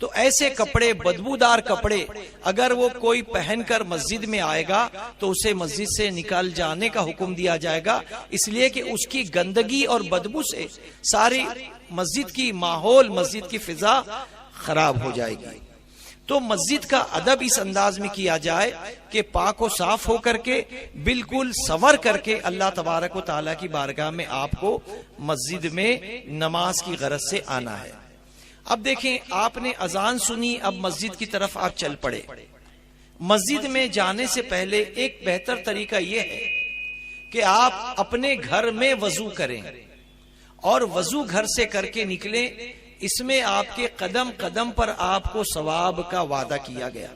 تو ایسے کپڑے، بدبودار کپڑے اگر وہ کوئی پہن کر مسجد میں آئے گا تو اسے مسجد سے نکال جانے کا حکم دیا جائے گا، اس لیے کہ اس کی گندگی اور بدبو سے ساری مسجد کی ماحول، مسجد کی فضا خراب ہو جائے گی۔ تو مسجد کا ادب اس انداز میں کیا جائے کہ پاک و صاف ہو کر کے، بالکل سنور کر کے اللہ تبارک و تعالیٰ کی بارگاہ میں آپ کو مسجد میں نماز کی غرض سے آنا ہے۔ اب دیکھیں، آپ نے اذان سنی، اب مسجد کی طرف آپ چل پڑے۔ مسجد میں جانے سے پہلے ایک بہتر طریقہ یہ ہے کہ آپ اپنے گھر میں وضو کریں اور وضو گھر سے کر کے نکلیں۔ اس میں آپ کے قدم قدم پر آپ کو ثواب کا وعدہ کیا گیا۔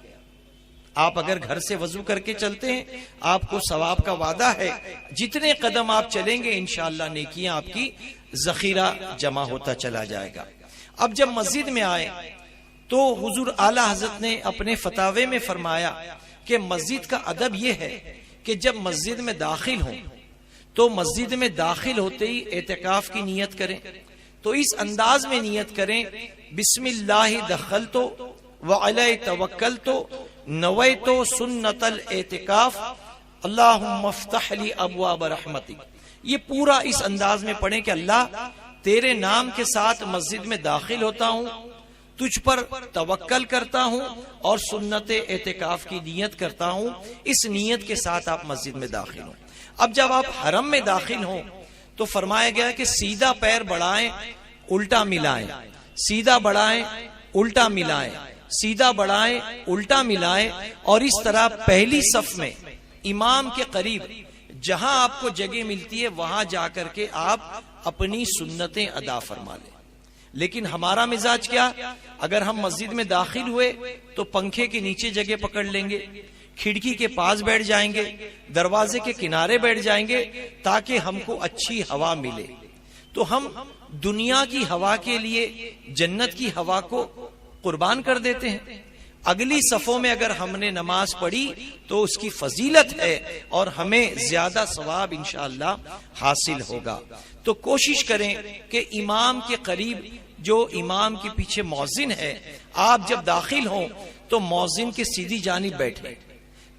آپ اگر گھر سے وضو کر کے چلتے ہیں، آپ کو ثواب کا وعدہ ہے، جتنے قدم آپ چلیں گے انشاءاللہ نیکیاں آپ کی ذخیرہ جمع ہوتا چلا جائے گا۔ اب جب مسجد میں آئے تو حضور اعلی حضرت نے اپنے فتاوے میں فرمایا کہ مسجد کا ادب یہ ہے کہ جب مسجد میں داخل ہوں تو مسجد میں داخل ہوتے ہی اعتکاف کی نیت کریں۔ تو اس انداز میں نیت کریں، بسم اللہ دخلت وعلی توکلت نویت سنت الاعتکاف اللہم افتح لی ابواب رحمتک۔ یہ پورا اس انداز میں پڑھیں کہ اللہ تیرے نام کے ساتھ مسجد میں داخل ہوتا ہوں، تجھ پر توکل کرتا ہوں اور سنت اعتکاف کی نیت کرتا ہوں۔ اس نیت کے ساتھ آپ مسجد میں داخل ہوں۔ اب جب آپ حرم میں داخل ہوں تو فرمایا گیا کہ سیدھا پیر بڑھائیں، الٹا ملائیں، سیدھا بڑھائیں، الٹا ملائیں، سیدھا بڑھائیں، الٹا ملائیں، اور اس طرح پہلی صف میں امام کے قریب جہاں آپ کو جگہ ملتی ہے وہاں جا کر کے آپ اپنی سنتیں ادا فرما لیں۔ لیکن ہمارا مزاج کیا؟ اگر ہم مسجد میں داخل ہوئے تو پنکھے کے نیچے جگہ پکڑ لیں گے، کھڑکی کے پاس بیٹھ جائیں گے، دروازے کے کنارے بیٹھ جائیں گے تاکہ ہم کو اچھی ہوا ملے۔ تو ہم دنیا کی ہوا کے لیے جنت کی ہوا کو قربان کر دیتے ہیں۔ اگلی صفوں میں اگر ہم نے نماز پڑھی تو اس کی فضیلت ہے اور ہمیں زیادہ ثواب انشاءاللہ حاصل ہوگا۔ تو کوشش کریں کہ امام کے قریب جو امام کے پیچھے مؤذن ہے، آپ جب داخل ہوں تو مؤذن کے سیدھی جانب بیٹھیں۔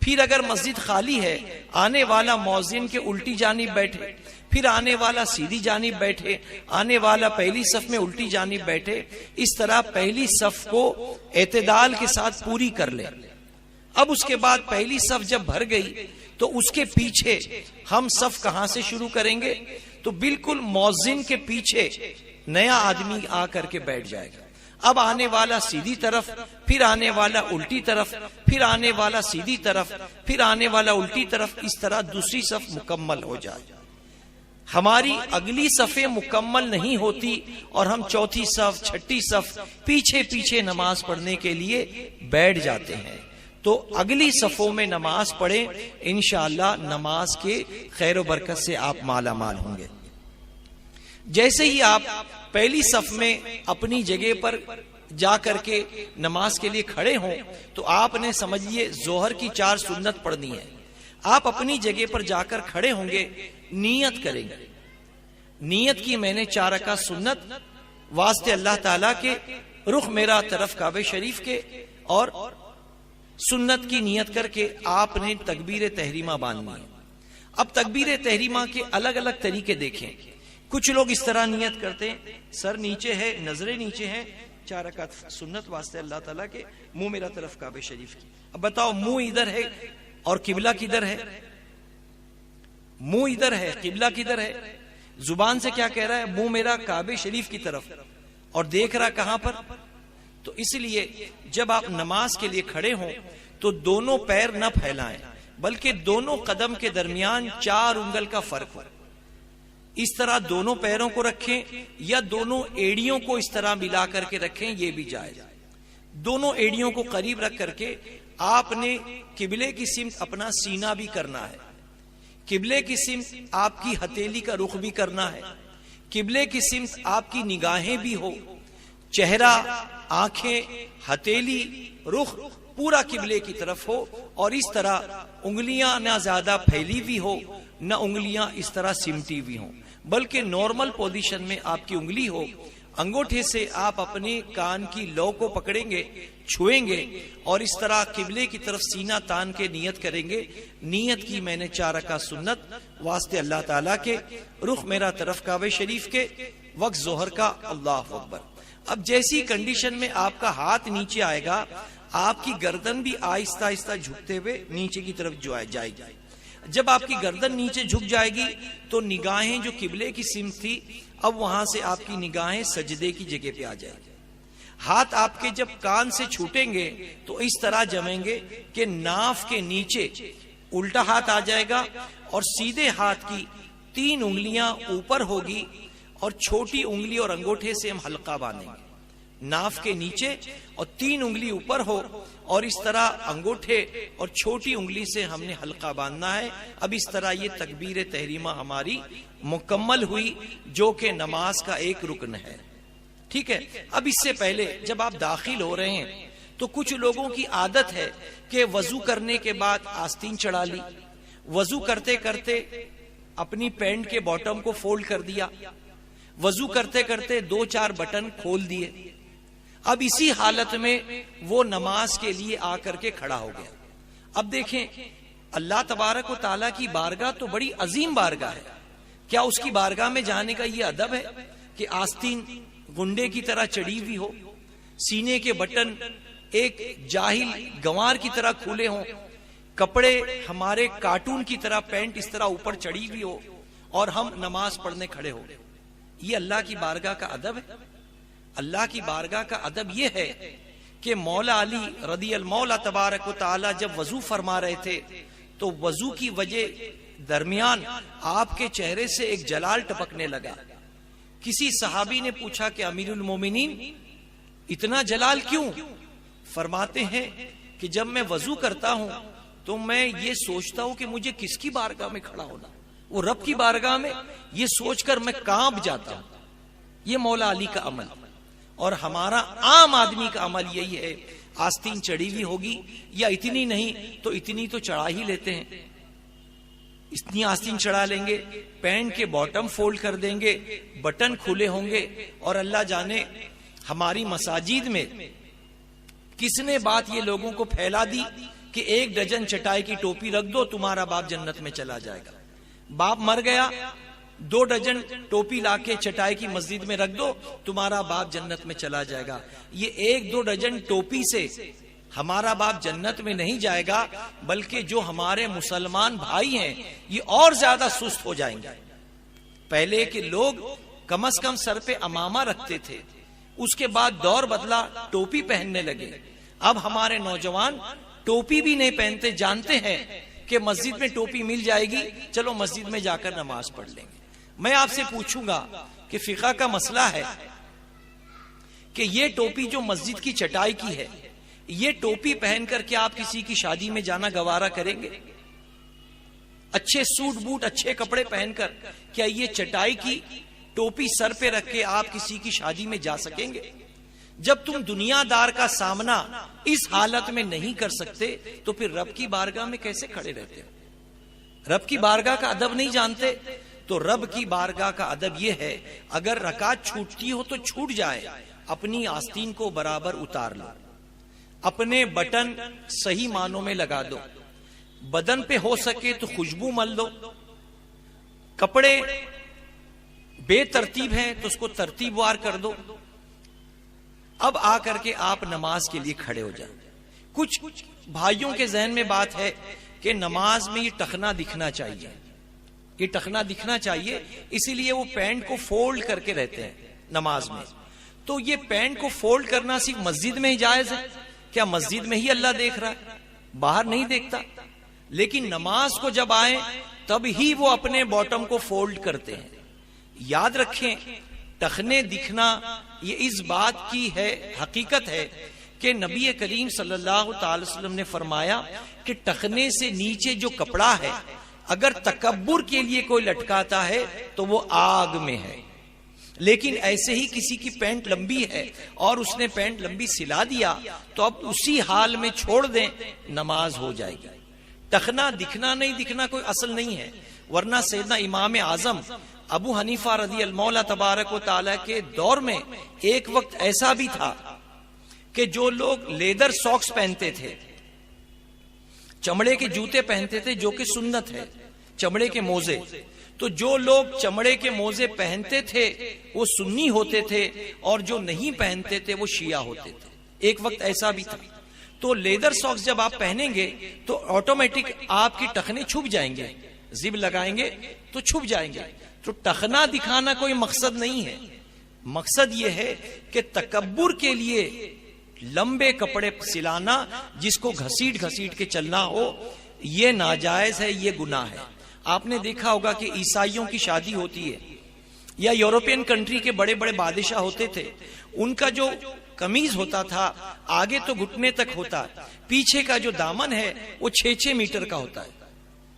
پھر اگر مسجد خالی ہے، آنے والا مؤذن کے الٹی جانب بیٹھے، پھر آنے والا سیدھی جانب بیٹھے، آنے والا پہلی صف میں الٹی جانب بیٹھے۔ اس طرح پہلی صف کو اعتدال کے ساتھ پوری کر لیں۔ اب اس کے بعد پہلی صف جب بھر گئی تو اس کے پیچھے ہم صف کہاں سے شروع کریں گے؟ تو بالکل مؤذن کے پیچھے نیا آدمی آ کر کے بیٹھ جائے گا۔ اب آنے والا سیدھی طرف، پھر آنے والا الٹی طرف، پھر آنے والا سیدھی طرف، پھر آنے والا الٹی طرف، اس طرح دوسری صف مکمل ہو جائے۔ ہماری اگلی صفیں مکمل نہیں ہوتی اور ہم چوتھی صف، چھٹی صف پیچھے پیچھے نماز پڑھنے کے لیے بیٹھ جاتے ہیں۔ تو اگلی صفوں میں نماز پڑھیں، انشاءاللہ نماز کے خیر و برکت سے آپ مالا مال ہوں گے۔ جیسے ہی آپ پہلی صف میں اپنی جگہ پر جا کر کے نماز کے لیے کھڑے ہوں تو آپ نے سمجھیے ظہر کی 4 سنت پڑھنی ہے۔ آپ اپنی جگہ پر جا کر کھڑے ہوں گے، نیت کریں گے، نیت کی میں نے 4 رکعت سنت واسطے اللہ تعالیٰ کے، رخ میرا طرف کعبہ شریف کے، اور سنت کی نیت کر کے آپ نے تکبیر تحریمہ باندھنی ہے۔ اب تکبیر تحریمہ کے الگ الگ طریقے دیکھیں۔ کچھ لوگ اس طرح نیت کرتے ہیں، سر نیچے ہے، نظریں نیچے ہیں، 4 رکعت سنت واسطے اللہ تعالیٰ کے، منہ میرا طرف کعبہ شریف کی۔ اب بتاؤ منہ ادھر ہے اور قبلہ کدھر ہے؟ منہ ادھر ہے، قبلہ کدھر ہے؟ زبان سے کیا کہہ رہا ہے؟ منہ میرا کعبہ شریف کی طرف، اور دیکھ رہا کہاں پر؟ تو اس لیے جب آپ نماز کے لیے کھڑے ہوں تو دونوں پیر نہ پھیلائیں، بلکہ دونوں قدم کے درمیان 4 انگل کا فرق ہو۔ اس طرح دونوں پیروں کو رکھیں یا دونوں ایڑیوں کو اس طرح ملا کر کے رکھیں، یہ بھی جائز۔ دونوں ایڑیوں کو قریب رکھ کر کے آپ نے قبلے کی سمت اپنا سینہ بھی کرنا ہے، قبلے کی سمت آپ کی ہتھیلی کا رخ بھی کرنا ہے، قبلے کی سمت آپ کی نگاہیں بھی ہو، چہرہ، آنکھیں، ہتھیلی، رخ پورا قبلے کی طرف ہو، اور اس طرح انگلیاں نہ زیادہ پھیلی بھی ہو نہ انگلیاں اس طرح سمٹی بھی ہوں، بلکہ نارمل پوزیشن میں آپ کی انگلی ہو، انگوٹھے سے آپ اپنے کان کی لو کو پکڑیں گے، چھوئیں گے اور اس طرح قبلے کی طرف سینہ تان کے نیت کریں گے، نیت کی میں نے 4 رکعت سنت واسطے اللہ تعالیٰ کے، رخ میرا طرف کعبہ شریف کے، وقت ظہر کا، اللہ اکبر۔ اب جیسی کنڈیشن میں آپ کا ہاتھ نیچے آئے گا، آپ کی گردن بھی آہستہ آہستہ جھکتے ہوئے نیچے کی طرف جائے گی۔ جب آپ کی گردن نیچے جھک جائے گی تو نگاہیں جو قبلے کی سمت تھی، اب وہاں سے آپ کی نگاہیں سجدے کی جگہ پہ آ جائیں گے۔ ہاتھ آپ کے جب کان سے چھوٹیں گے تو اس طرح جمیں گے کہ ناف کے نیچے الٹا ہاتھ آ جائے گا اور سیدھے ہاتھ کی 3 انگلیاں اوپر ہوگی اور چھوٹی انگلی اور انگوٹھے سے ہم حلقہ باندھیں گے، ناف کے نیچے اور 3 انگلی اوپر ہو اور اس طرح انگوٹھے اور چھوٹی انگلی سے ہم نے حلقہ باندھنا ہے۔ اب اس طرح یہ تکبیر تحریمہ ہماری مکمل ہوئی، جو کہ نماز کا ایک رکن ہے، ٹھیک ہے۔ اب اس سے پہلے جب آپ داخل ہو رہے ہیں تو کچھ لوگوں کی عادت ہے کہ وضو کرنے کے بعد آستین چڑھا لی، وضو کرتے کرتے اپنی پینٹ کے باٹم کو فولڈ کر دیا، وضو کرتے کرتے 2-4 بٹن کھول دیے، اب اسی حالت میں وہ نماز کے لیے آ کر کے کھڑا ہو گیا۔ اب دیکھیں، اللہ تبارک و تعالیٰ کی بارگاہ تو بڑی عظیم بارگاہ ہے، کیا اس کی بارگاہ میں جانے کا یہ ادب ہے کہ آستین گنڈے کی طرح چڑھی ہوئی ہو، سینے کے بٹن ایک جاہل گنوار کی طرح کھولے ہوں، کپڑے ہمارے کارٹون کی طرح پینٹ اس طرح اوپر چڑھی ہوئی ہو اور ہم نماز پڑھنے کھڑے ہو گئے؟ یہ اللہ کی بارگاہ کا ادب ہے؟ اللہ کی بارگاہ کا ادب یہ ہے کہ مولا علی رضی المولا تبارک و تعالی جب وضو فرما رہے تھے تو وضو کی وجہ درمیان آپ کے چہرے سے ایک جلال ٹپکنے لگا۔ کسی صحابی نے پوچھا کہ امیر المومنین اتنا جلال کیوں؟ فرماتے ہیں کہ جب میں وضو کرتا ہوں تو میں یہ سوچتا ہوں کہ مجھے کس کی بارگاہ میں کھڑا ہونا، وہ رب کی بارگاہ میں، یہ سوچ کر میں کانپ جاتا ہوں۔ یہ مولا علی کا عمل، اور ہمارا عام آدمی کا عمل یہی ہے، آستین چڑھی ہوئی ہوگی یا اتنی نہیں تو اتنی تو چڑھا ہی لیتے ہیں، اتنی آستین چڑھا لیں گے، پینٹ کے باٹم فولڈ کر دیں گے، بٹن کھلے ہوں گے، اور اللہ جانے ہماری مساجد میں کس نے بات یہ لوگوں کو پھیلا دی کہ 1 ڈزن چٹائی کی ٹوپی رکھ دو تمہارا باپ جنت میں چلا جائے گا، باپ مر گیا 2 ڈزن ٹوپی لا کے چٹائی کی مسجد میں رکھ دو تمہارا باپ جنت میں چلا جائے گا۔ یہ 1-2 ڈزن ٹوپی سے ہمارا باپ جنت میں نہیں جائے گا، بلکہ جو ہمارے مسلمان بھائی ہیں یہ اور زیادہ سست ہو جائیں گے۔ پہلے کے لوگ کم از کم سر پہ امامہ رکھتے تھے، اس کے بعد دور بدلا، ٹوپی پہننے لگے۔ اب ہمارے نوجوان ٹوپی بھی نہیں پہنتے، جانتے ہیں کہ مسجد میں ٹوپی مل جائے گی، چلو مسجد میں جا کر نماز پڑھ لیں گے۔ میں آپ سے پوچھوں گا کہ فقہ کا مسئلہ ہے کہ یہ ٹوپی جو مسجد کی چٹائی کی ہے، یہ ٹوپی پہن کر کے آپ کسی کی شادی میں جانا گوارا کریں گے؟ اچھے سوٹ بوٹ اچھے کپڑے پہن کر کیا یہ چٹائی کی ٹوپی سر پہ رکھ کے آپ کسی کی شادی میں جا سکیں گے؟ جب تم دنیا دار کا سامنا اس حالت میں نہیں کر سکتے تو پھر رب کی بارگاہ میں کیسے کھڑے رہتے ہو؟ رب کی بارگاہ کا ادب نہیں جانتے؟ تو رب کی بارگاہ کا ادب یہ ہے، اگر رکعت چھوٹتی ہو تو چھوٹ جائے، اپنی آستین کو برابر اتار لو، اپنے بٹن صحیح معنوں میں لگا دو، بدن پہ ہو سکے تو خوشبو مل دو، کپڑے بے ترتیب ہیں تو اس کو ترتیب وار کر دو۔ اب آ کر کے آپ نماز کے لیے کھڑے ہو جائیں۔ کچھ بھائیوں کے ذہن میں بات ہے کہ نماز میں یہ ٹخنا دکھنا چاہیے، یہ ٹخنا دکھنا چاہیے، اسی لیے وہ پینٹ کو فولڈ کر کے رہتے ہیں نماز میں۔ تو یہ پینٹ کو فولڈ کرنا صرف مسجد میں ہی جائز ہے؟ کیا مسجد میں ہی اللہ دیکھ رہا ہے، باہر نہیں دیکھتا؟ لیکن نماز کو جب آئیں تب ہی وہ اپنے باٹم کو فولڈ کرتے ہیں۔ یاد رکھیں، ٹخنے دکھنا یہ اس بات کی ہے، حقیقت ہے کہ نبی کریم صلی اللہ تعالی وسلم نے فرمایا کہ ٹخنے سے نیچے جو کپڑا ہے اگر تکبر کے لیے کوئی لٹکاتا ہے تو وہ آگ میں ہے، لیکن ایسے ہی کسی کی پینٹ لمبی ہے اور اس نے پینٹ لمبی سلا دیا تو اب اسی حال میں چھوڑ دیں، نماز ہو جائے گی۔ ٹخنا دکھنا نہیں دکھنا کوئی اصل نہیں ہے، ورنہ سیدنا امام اعظم ابو حنیفہ رضی المولا تبارک و تعالی کے دور میں ایک وقت ایسا بھی تھا کہ جو لوگ لیدر ساکس پہنتے تھے، چمڑے کے جوتے پہنتے تھے جو کہ سنت ہے، چمڑے کے موزے، تو جو لوگ چمڑے کے موزے پہنتے تھے وہ سنی ہوتے تھے اور جو نہیں پہنتے تھے وہ شیعہ ہوتے تھے. ایک وقت ایسا بھی تھا. تو لیدر ساکس جب آپ پہنیں گے تو آٹومیٹک آپ کی ٹخنے چھپ جائیں گے، زب لگائیں گے تو چھپ جائیں گے. تو ٹخنا دکھانا کوئی مقصد نہیں ہے، مقصد یہ ہے کہ تکبر کے لیے لمبے کپڑے سلانا، جس کو گھسیٹ گھسیٹ کے چلنا ہو، یہ ناجائز ہے، یہ گناہ ہے. آپ نے دیکھا ہوگا کہ عیسائیوں کی شادی ہوتی ہے یا یورپین کنٹری کے بڑے بڑے بادشاہ ہوتے تھے، ان کا جو قمیض ہوتا تھا آگے تو گھٹنے تک ہوتا، پیچھے کا جو دامن ہے وہ 6-6 میٹر کا ہوتا ہے،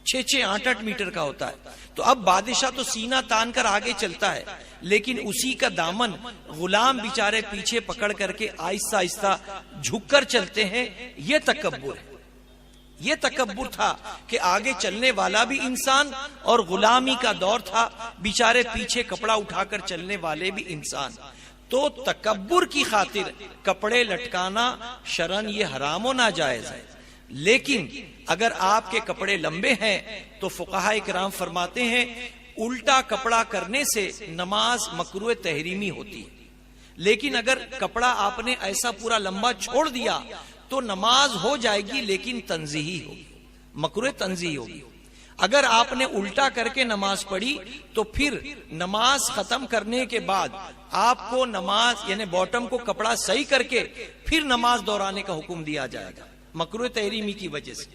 6-8 میٹر کا ہوتا ہے. تو اب بادشاہ تو سینہ تان کر آگے چلتا ہے، لیکن اسی کا دامن غلام بیچارے پیچھے پکڑ کر کے آہستہ آہستہ جھک کر چلتے ہیں. یہ تکبر ہے. یہ تکبر تھا کہ آگے چلنے والا بھی انسان اور غلامی کا دور تھا، بیچارے پیچھے کپڑا اٹھا کر چلنے والے بھی انسان. تو تکبر کی خاطر کپڑے لٹکانا شرعاً یہ حرام و ناجائز ہے. لیکن اگر آپ کے کپڑے لمبے ہیں تو فقہاء کرام فرماتے ہیں الٹا کپڑا کرنے سے نماز مکروہ تحریمی ہوتی ہے. لیکن اگر کپڑا آپ نے ایسا پورا لمبا چھوڑ دیا تو نماز ہو جائے گی، لیکن تنزیہی ہوگی، مکروہ تنزیہی ہوگی. اگر آپ نے الٹا کر کے نماز پڑھی تو پھر نماز ختم کرنے کے بعد آپ کو نماز یعنی باٹم کو کپڑا صحیح کر کے پھر نماز دہرانے کا حکم دیا جائے گا مکروہ تحریمی کی وجہ سے.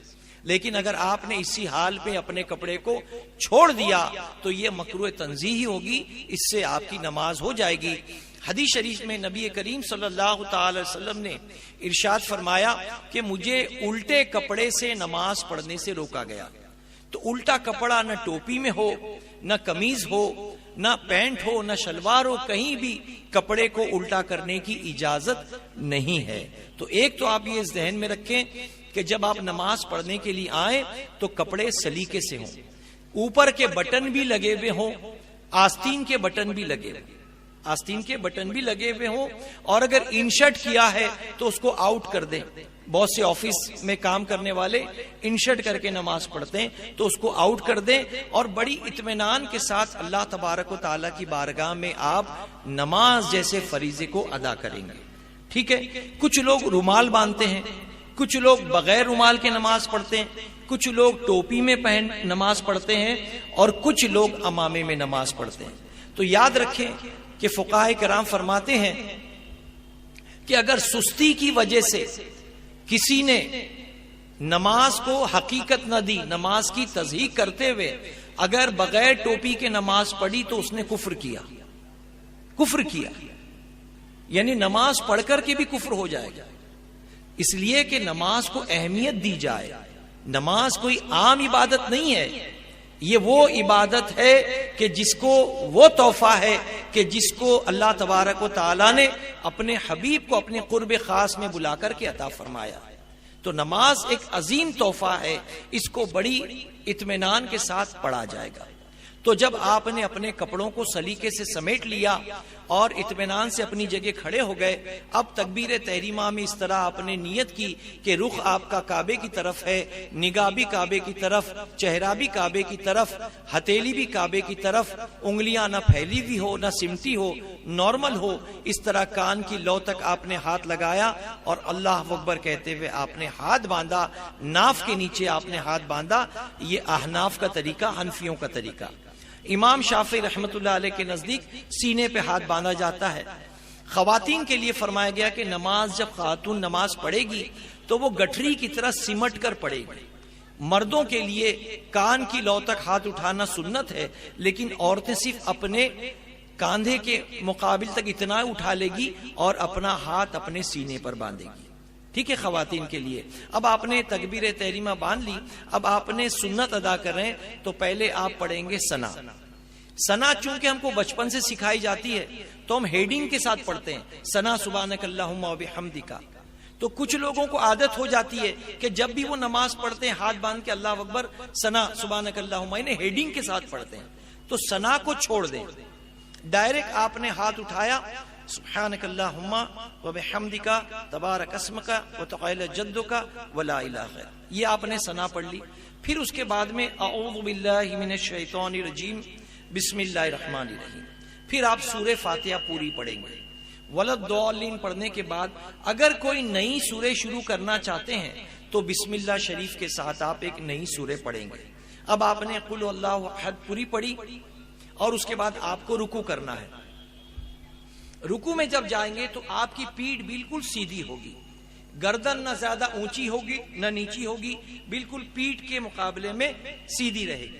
لیکن اگر آپ نے اسی حال پہ اپنے کپڑے کو چھوڑ دیا تو یہ مکروہ تنزیہی ہوگی، اس سے آپ کی نماز ہو جائے گی. حدیث شریف میں نبی کریم صلی اللہ تعالی وسلم نے ارشاد فرمایا کہ مجھے الٹے کپڑے سے نماز پڑھنے سے روکا گیا. تو الٹا کپڑا نہ ٹوپی میں ہو، نہ قمیض ہو، نہ پینٹ ہو، نہ شلوار ہو، کہیں بھی کپڑے کو الٹا کرنے کی اجازت نہیں ہے. تو ایک تو آپ یہ ذہن میں رکھیں کہ جب آپ نماز پڑھنے کے لیے آئیں تو کپڑے سلیقے سے ہوں، اوپر کے بٹن بھی لگے ہوئے ہوں، آستین کے بٹن بھی لگے ہوئے، آستین کے بٹن بھی لگے ہوئے ہوں. اور اگر انشرٹ کیا ہے تو اس کو آؤٹ کر دیں. بہت سے آفس میں کام کرنے والے انشرٹ کر کے نماز پڑھتے ہیں تو اس کو آؤٹ کر دیں اور بڑی اطمینان کے ساتھ اللہ تبارک و تعالیٰ کی بارگاہ میں آپ نماز جیسے فریضے کو ادا کریں گے. ٹھیک ہے. کچھ لوگ رومال باندھتے ہیں، کچھ لوگ بغیر رومال کے نماز پڑھتے ہیں، کچھ لوگ ٹوپی میں پہن نماز پڑھتے ہیں اور کچھ لوگ عمامے میں نماز پڑھتے ہیں. تو یاد رکھیں کہ فقہاء کرام فرماتے ہیں کہ اگر سستی کی وجہ سے کسی نے نماز کو حقیقت نہ دی، نماز کی تصحیح کرتے ہوئے اگر بغیر ٹوپی کے نماز پڑھی تو اس نے کفر کیا. کفر کیا یعنی نماز پڑھ کر کے بھی کفر ہو جائے گا. اس لیے کہ نماز کو اہمیت دی جائے. نماز کوئی عام عبادت نہیں ہے، یہ وہ عبادت ہے کہ جس کو وہ تحفہ ہے کہ جس کو اللہ تبارک و تعالیٰ نے اپنے حبیب کو اپنے قرب خاص میں بلا کر کے عطا فرمایا. تو نماز ایک عظیم تحفہ ہے، اس کو بڑی اطمینان کے ساتھ پڑھا جائے گا. تو جب آپ نے اپنے کپڑوں کو سلیقے سے سمیٹ لیا اور اطمینان سے اپنی جگہ کھڑے ہو گئے، اب تکبیر تحریمہ میں اس طرح آپ نے نیت کی کہ رخ آپ کا کعبے کی طرف ہے، نگاہ بھی کعبے کی طرف، چہرہ بھی کعبے کی طرف، ہتھیلی بھی کعبے کی طرف، انگلیاں نہ پھیلی ہوئی ہو نہ سمٹی ہو، نارمل ہو. اس طرح کان کی لو تک آپ نے ہاتھ لگایا اور اللہ اکبر کہتے ہوئے آپ نے ہاتھ باندھا، ناف کے نیچے آپ نے ہاتھ باندھا. یہ احناف کا طریقہ، حنفیوں کا طریقہ. امام شافعی رحمت اللہ علیہ کے نزدیک سینے پہ ہاتھ باندھا جاتا ہے. خواتین کے لیے فرمایا گیا کہ نماز جب خاتون نماز پڑھے گی تو وہ گٹھری کی طرح سمٹ کر پڑھے گی. مردوں کے لیے کان کی لو تک ہاتھ اٹھانا سنت ہے، لیکن عورتیں صرف اپنے کاندھے کے مقابل تک اتنا اٹھا لے گی اور اپنا ہاتھ اپنے سینے پر باندھے گی. ٹھیک ہے. خواتین کے لیے اب آپ نے تکبیر تحریمہ باندھ لی، اب آپ نے سنت ادا کر رہے ہیں تو پہلے آپ پڑھیں گے ثنا. ثنا چونکہ ہم کو بچپن سے سکھائی جاتی ہے تو ہم ہیڈنگ کے ساتھ پڑھتے ہیں، ثنا سبحانک اللہم و بحمدک. تو کچھ لوگوں کو عادت ہو جاتی ہے کہ جب بھی وہ نماز پڑھتے ہیں ہاتھ باندھ کے اللہ اکبر ثنا سبحانک اللہم، انہیں ہیڈنگ کے ساتھ پڑھتے ہیں. تو ثنا کو چھوڑ دیں، ڈائریکٹ آپ نے ہاتھ اٹھایا، سبحانک اللہم و بحمدک تبارک اسمک و تعالی جدک و لا الہ غیرک، یہ آپ نے ثنا پڑھ لی۔ پھر اس کے بعد میں اعوذ باللہ من الشیطان الرجیم بسم اللہ الرحمن الرحیم، پھر آپ سورہ فاتحہ پوری پڑھیں گے۔ ولدالین پڑھنے کے بعد اگر کوئی نئی سورہ شروع کرنا چاہتے ہیں تو بسم اللہ شریف کے ساتھ آپ ایک نئی سورہ پڑھیں گے۔ اب آپ نے قل اللہ احد پوری پڑھی اور اس کے بعد آپ کو رکوع کرنا ہے۔ رکوع میں جب جائیں گے تو آپ کی پیٹھ بالکل سیدھی ہوگی، گردن نہ زیادہ اونچی ہوگی نہ نیچی ہوگی، بالکل پیٹھ کے مقابلے میں سیدھی رہے گی۔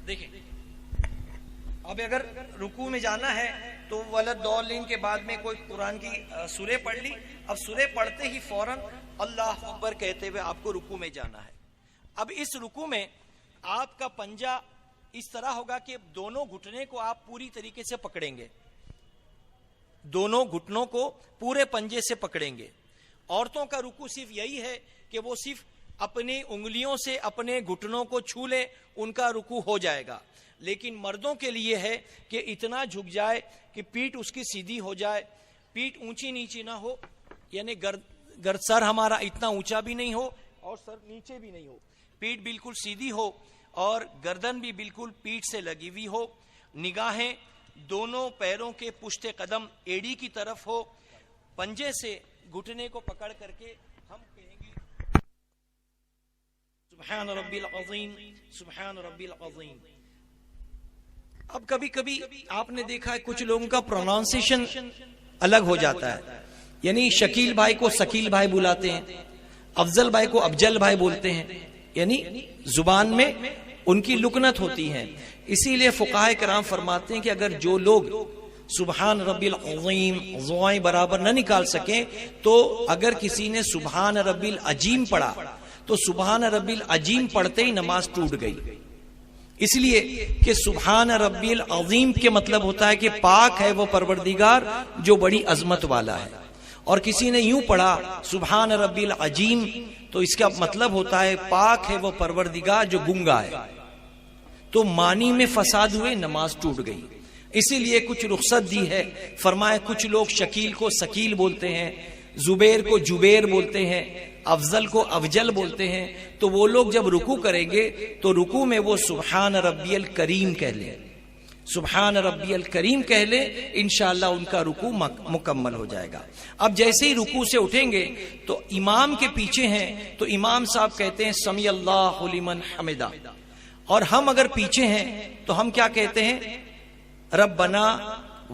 دیکھیں اب اگر رکوع میں جانا ہے تو ولدالین کے بعد میں کوئی قرآن کی سورہ پڑھ لی، اب سورہ پڑھتے ہی فوراً اللہ اکبر کہتے ہوئے آپ کو رکوع میں جانا ہے۔ اب اس رکوع میں آپ کا پنجہ اس طرح ہوگا کہ دونوں گھٹنے کو آپ پوری طریقے سے پکڑیں گے، دونوں گھٹنوں کو پورے پنجے سے پکڑیں گے۔ عورتوں کا رکوع صرف یہی ہے کہ وہ صرف اپنی انگلیوں سے اپنے گھٹنوں کو چھو لے، ان کا رکوع ہو جائے گا، لیکن مردوں کے لیے ہے کہ اتنا جھک جائے کہ پیٹھ اس کی سیدھی ہو جائے، پیٹھ اونچی نیچی نہ ہو، یعنی سر ہمارا اتنا اونچا بھی نہیں ہو اور سر نیچے بھی نہیں ہو، پیٹھ بالکل سیدھی ہو اور گردن بھی بالکل پیٹھ سے لگی ہوئی ہو، نگاہیں دونوں پیروں کے پشت قدم ایڑی کی طرف ہو، پنجے سے گھٹنے کو پکڑ کر کے ہم کہیں گے سبحان ربی العظیم سبحان ربی العظیم۔ اب کبھی کبھی آپ نے دیکھا ہے کچھ لوگوں کا پروننسیشن الگ ہو جاتا ہے، یعنی شکیل بھائی کو سکیل بھائی بلاتے ہیں، افضل بھائی کو افجل بھائی بولتے ہیں، یعنی زبان میں ان کی لکنت ہوتی ہے۔ اسی لیے فقہاء کرام فرماتے ہیں کہ اگر جو لوگ سبحان ربی العظیم زوائیں برابر نہ نکال سکیں تو اگر کسی نے سبحان ربی العظیم پڑھا تو سبحان ربی العظیم پڑھتے ہی نماز ٹوٹ گئی، اس لیے کہ سبحان ربی العظیم کے مطلب ہوتا ہے کہ پاک ہے وہ پروردگار جو بڑی عظمت والا ہے، اور کسی نے یوں پڑھا سبحان ربی العظیم تو اس کا مطلب ہوتا ہے پاک ہے وہ پروردگار جو گنگا ہے، تو معنی میں فساد ہوئے، نماز ٹوٹ گئی۔ اسی لیے کچھ رخصت دی ہے، فرمائے کچھ لوگ شکیل کو سکیل بولتے ہیں، زبیر کو جبیر بولتے ہیں، افضل کو افجل بولتے ہیں، تو وہ لوگ جب رکوع کریں گے تو رکوع میں وہ سبحان ربی الکریم کہہ لیں، سبحان ربی الکریم کہہ لیں، انشاءاللہ ان کا رکوع مکمل ہو جائے گا۔ اب جیسے ہی رکوع سے اٹھیں گے تو امام کے پیچھے ہیں تو امام صاحب کہتے ہیں سمی اللہ لمن حمدہ، اور ہم اگر پیچھے ہیں تو ہم کیا کہتے ہیں ربنا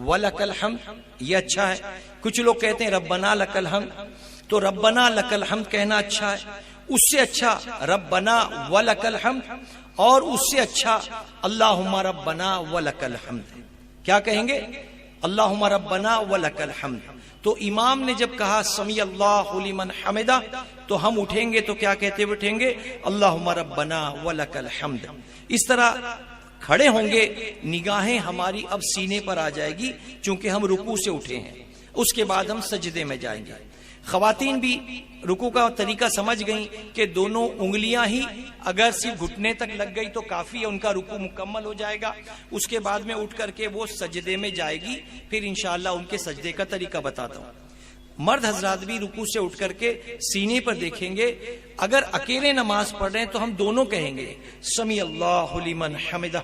ولک الحمد، یہ اچھا ہے۔ کچھ لوگ کہتے ہیں ربنا لک الحمد، تو ربنا لک الحمد کہنا اچھا ہے، اس سے اچھا ربنا ولک الحمد، اور اس سے اچھا اللہم ربنا ولک الحمد۔ کیا کہیں گے؟ اللہم ربنا ولک الحمد۔ تو امام نے جب کہا سمی اللہ لمن حمدہ تو ہم اٹھیں گے تو کیا کہتے ہوئے اٹھیں گے؟ اللہم ربنا ولک الحمد۔ اس طرح کھڑے ہوں گے، نگاہیں ہماری اب سینے پر آ جائے گی چونکہ ہم رکوع سے اٹھے ہیں، اس کے بعد ہم سجدے میں جائیں گے۔ خواتین بھی رکوع کا طریقہ سمجھ گئیں کہ دونوں انگلیاں ہی اگر صرف گھٹنے تک لگ گئی تو کافی ہے، ان کا رکوع مکمل ہو جائے گا، اس کے بعد میں اٹھ کر کے وہ سجدے میں جائے گی، پھر انشاءاللہ ان کے سجدے کا طریقہ بتاتا ہوں۔ مرد حضرات بھی رکوع سے اٹھ کر کے سینے پر دیکھیں گے، اگر اکیلے نماز پڑھ رہے ہیں تو ہم دونوں کہیں گے سمی اللہ لمن حمدہ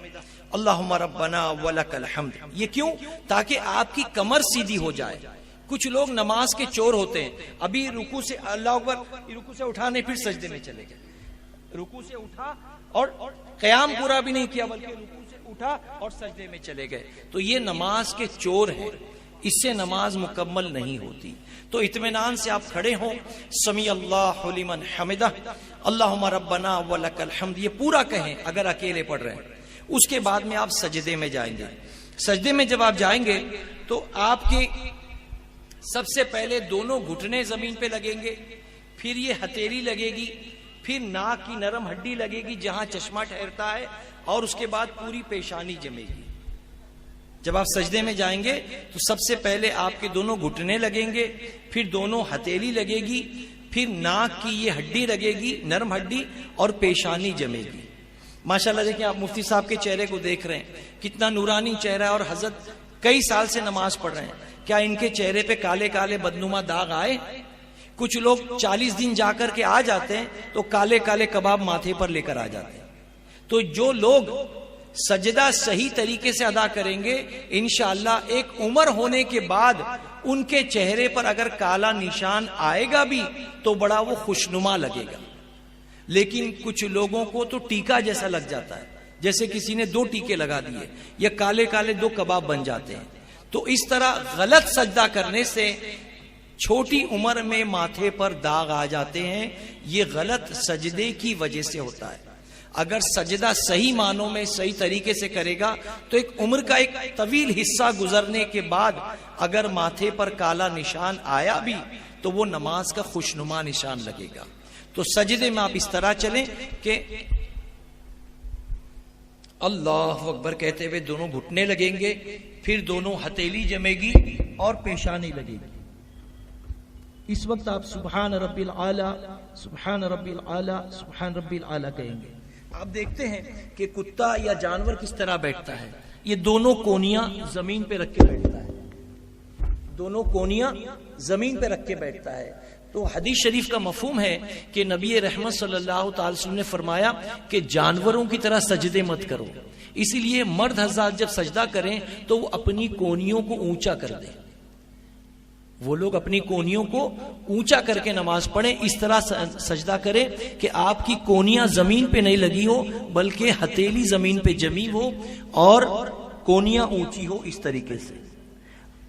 اللہم ربنا ولک الحمد۔ یہ کیوں؟ تاکہ آپ کی کمر سیدھی ہو جائے۔ کچھ لوگ نماز کے چور ہوتے ہیں، ابھی رکوع سے اللہ اکبر، رکوع سے اٹھانے پھر سجدے میں چلے گئے، رکوع سے اٹھا اور قیام پورا بھی نہیں کیا بلکہ رکوع سے اٹھا اور سجدے میں چلے گئے، تو یہ نماز کے چور ہیں، اس سے نماز مکمل نہیں ہوتی۔ تو اطمینان سے آپ کھڑے ہوں، سمی اللہ لمن حمدہ اللہم ربنا ولک الحمد، یہ پورا کہیں اگر اکیلے پڑھ رہے ہیں۔ اس کے بعد میں آپ سجدے میں جائیں گے۔ سجدے میں جب آپ جائیں گے تو آپ کے سب سے پہلے دونوں گھٹنے زمین پہ لگیں گے، پھر یہ ہتھیلی لگے گی، پھر ناک کی نرم ہڈی لگے گی جہاں چشمہ ٹھہرتا ہے، اور اس کے بعد پوری پیشانی جمے گی۔ جب آپ سجدے میں جائیں گے تو سب سے پہلے آپ کے دونوں گھٹنے لگیں گے، پھر دونوں ہتھیلی لگے گی، پھر ناک کی یہ ہڈی لگے گی نرم ہڈی، اور پیشانی جمے گی۔ ماشاءاللہ دیکھیں آپ مفتی صاحب کے چہرے کو دیکھ رہے ہیں، کتنا نورانی چہرہ ہے، اور حضرت کئی سال سے نماز پڑھ رہے ہیں. کیا ان کے چہرے پہ کالے کالے بدنما داغ آئے؟ کچھ لوگ 40 دن جا کر کے آ جاتے ہیں تو کالے کالے کباب ماتھے پر لے کر آ جاتے ہیں. تو جو لوگ سجدہ صحیح طریقے سے ادا کریں گے انشاءاللہ ایک عمر ہونے کے بعد ان کے چہرے پر اگر کالا نشان آئے گا بھی تو بڑا وہ خوشنما لگے گا. لیکن کچھ لوگوں کو تو ٹیکا جیسا لگ جاتا ہے، جیسے کسی نے 2 ٹیکے لگا دیے، یا کالے کالے 2 کباب بن جاتے ہیں. تو اس طرح غلط سجدہ کرنے سے چھوٹی عمر میں ماتھے پر داغ آ جاتے ہیں. یہ غلط سجدے کی وجہ سے ہوتا ہے. اگر سجدہ صحیح معنوں میں صحیح طریقے سے کرے گا تو ایک عمر کا ایک طویل حصہ گزرنے کے بعد اگر ماتھے پر کالا نشان آیا بھی تو وہ نماز کا خوشنما نشان لگے گا. تو سجدے میں آپ اس طرح چلیں کہ اللہ اکبر کہتے ہوئے دونوں گھٹنے لگیں گے، پھر دونوں ہتھیلی جمے گی اور پیشانی لگے گی. اس وقت آپ سبحان ربی العالی، سبحان ربی العالی، سبحان ربی العالی کہیں گے. آپ دیکھتے ہیں کہ کتا یا جانور کس طرح بیٹھتا ہے، یہ دونوں کونیاں زمین پہ رکھ کے بیٹھتا ہے، دونوں کونیاں زمین پہ رکھ کے بیٹھتا ہے. تو حدیث شریف کا مفہوم ہے کہ نبی رحمت صلی اللہ تعالی وسلم نے فرمایا کہ جانوروں کی طرح سجدے مت کرو. اسی لیے مرد حضرات جب سجدہ کریں تو وہ اپنی کونیوں کو اونچا کر دیں، وہ لوگ اپنی کونیوں کو اونچا کر کے نماز پڑھیں. اس طرح سجدہ کریں کہ آپ کی کونیاں زمین پہ نہیں لگی ہو بلکہ ہتھیلی زمین پہ جمی ہو اور کونیاں اونچی ہو. اس طریقے سے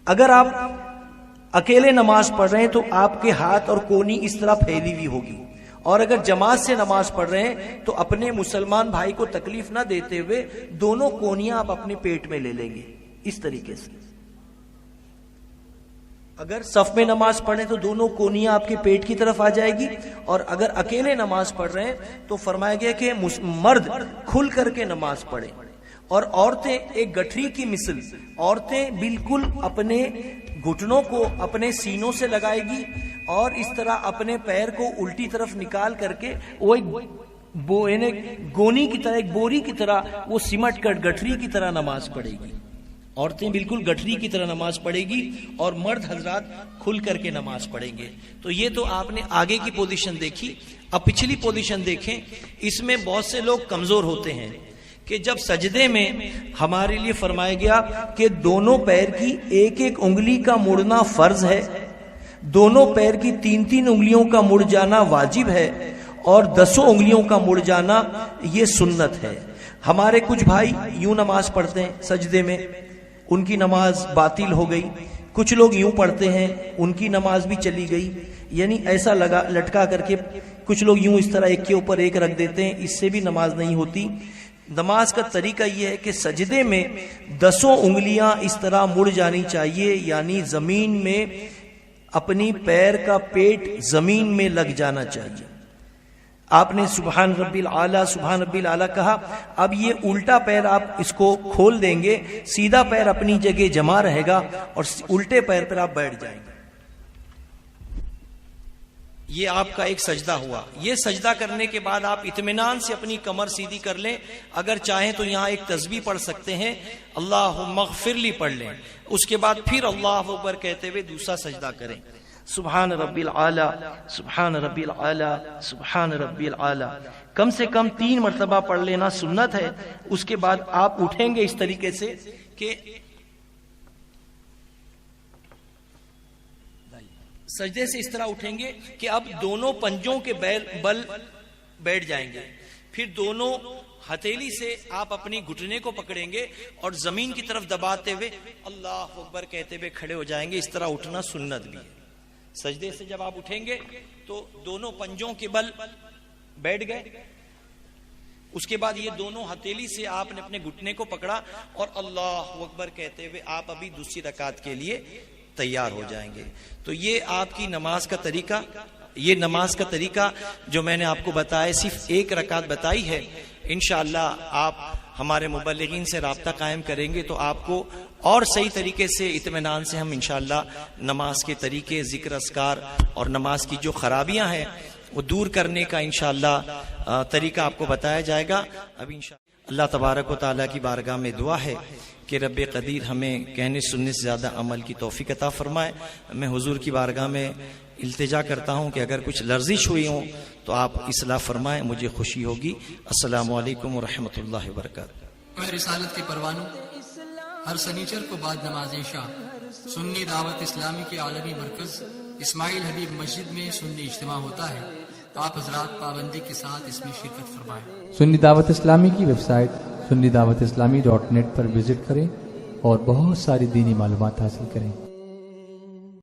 اگر آپ اکیلے نماز پڑھ رہے ہیں تو آپ کے ہاتھ اور کونی اس طرح پھیلی ہوئی ہوگی، اور اگر جماعت سے نماز پڑھ رہے ہیں تو اپنے مسلمان بھائی کو تکلیف نہ دیتے ہوئے دونوں کونیاں آپ اپنے پیٹ میں لے لیں گے. اس طریقے سے اگر صف میں نماز پڑھیں تو دونوں کونیاں آپ کے پیٹ کی طرف آ جائے گی، اور اگر اکیلے نماز پڑھ رہے ہیں تو فرمایا گیا کہ مرد کھل کر کے نماز پڑھیں، اور عورتیں ایک گٹھری کی مثل، عورتیں بالکل اپنے گھٹنوں کو اپنے سینوں سے لگائے گی اور اس طرح اپنے پیر کو الٹی طرف نکال کر کے وہ ایک گونی کی طرح، ایک بوری کی طرح وہ سمٹ کر گٹھری کی طرح نماز پڑھے گی. عورتیں بالکل گٹھری کی طرح نماز پڑھے گی اور مرد حضرات کھل کر کے نماز پڑھیں گے. تو یہ تو آپ نے آگے کی پوزیشن دیکھی. اب پچھلی پوزیشن دیکھیں. اس میں بہت سے لوگ کمزور ہوتے ہیں کہ جب سجدے میں ہمارے لیے فرمایا گیا کہ دونوں پیر کی ایک ایک انگلی کا مڑنا فرض ہے، دونوں پیر کی 3 انگلیوں کا مڑ جانا واجب ہے، اور 10 انگلیوں کا مڑ جانا یہ سنت ہے. ہمارے کچھ بھائی یوں نماز پڑھتے ہیں سجدے میں، ان کی نماز باطل ہو گئی. کچھ لوگ یوں پڑھتے ہیں، ان کی نماز بھی چلی گئی. یعنی ایسا لٹکا کر کے کچھ لوگ یوں اس طرح ایک کے اوپر ایک رکھ دیتے ہیں، اس سے بھی نماز نہیں ہوتی. نماز کا طریقہ یہ ہے کہ سجدے میں 10 انگلیاں اس طرح مڑ جانی چاہیے، یعنی زمین میں اپنی پیر کا پیٹ زمین میں لگ جانا چاہیے. آپ نے سبحان ربی العالی، سبحان ربی العالی کہا. اب یہ الٹا پیر آپ اس کو کھول دیں گے، سیدھا پیر اپنی جگہ جمع رہے گا اور الٹے پیر پر آپ بیٹھ جائیں گے. یہ آپ کا ایک سجدہ ہوا. یہ سجدہ کرنے کے بعد آپ اطمینان سے اپنی کمر سیدھی کر لیں. اگر چاہیں تو یہاں ایک تسبیح پڑھ سکتے ہیں، اللہم اغفر لی پڑھ لیں. اس کے بعد پھر اللہ اکبر کہتے ہوئے دوسرا سجدہ کریں. سبحان ربی العالی، سبحان ربی العالی، سبحان ربی العالی. کم سے کم 3 مرتبہ پڑھ لینا سنت ہے. اس کے بعد آپ اٹھیں گے اس طریقے سے کہ سجدے سے اس طرح اٹھیں گے کہ اب دونوں پنجوں کے بل بیٹھ جائیں گے. پھر دونوں ہتھیلی سے آپ اپنی گھٹنے کو پکڑیں گے اور زمین کی طرف دباتے ہوئے اللہ اکبر کہتے ہوئے کھڑے ہو جائیں گے. اس طرح اٹھنا سنت بھی ہے. سجدے سے جب آپ اٹھیں گے تو دونوں پنجوں کے بل بیٹھ گئے. اس کے بعد یہ دونوں ہتھیلی سے آپ نے اپنے گھٹنے کو پکڑا اور اللہ اکبر کہتے ہوئے آپ ابھی دوسری رکعت کے لیے تیار ہو جائیں گے. تو یہ آپ کی نماز کا طریقہ، یہ نماز کا طریقہ جو میں نے آپ کو بتایا، صرف 1 رکعت بتائی ہے. انشاءاللہ آپ ہمارے مبلغین سے رابطہ قائم کریں گے تو آپ کو اور صحیح طریقے سے اطمینان سے ہم انشاءاللہ نماز کے طریقے، ذکر، اذکار اور نماز کی جو خرابیاں ہیں وہ دور کرنے کا انشاءاللہ طریقہ آپ کو بتایا جائے گا. اب انشاءاللہ اللہ تبارک و تعالیٰ کی بارگاہ میں دعا ہے کہ رب قدیر ہمیں کہنے سننے سے زیادہ عمل کی توفیق عطا فرمائے. میں حضور کی بارگاہ میں التجا کرتا ہوں کہ اگر کچھ لرزش ہوئی ہوں تو آپ اصلاح فرمائیں، مجھے خوشی ہوگی. السلام علیکم ورحمۃ اللہ وبرکاتہ. رسالت کے پروانوں، ہر سنیچر کو بعد نماز عشاء سنی دعوت اسلامی کے عالمی مرکز اسماعیل حبیب مسجد میں سنی اجتماع ہوتا ہے. آپ حضرات پابندی کے ساتھ اس میں شرکت فرمائیں. سنی دعوت اسلامی کی web site sunni dawat islami.net پر وزٹ کریں اور بہت ساری دینی معلومات حاصل کریں.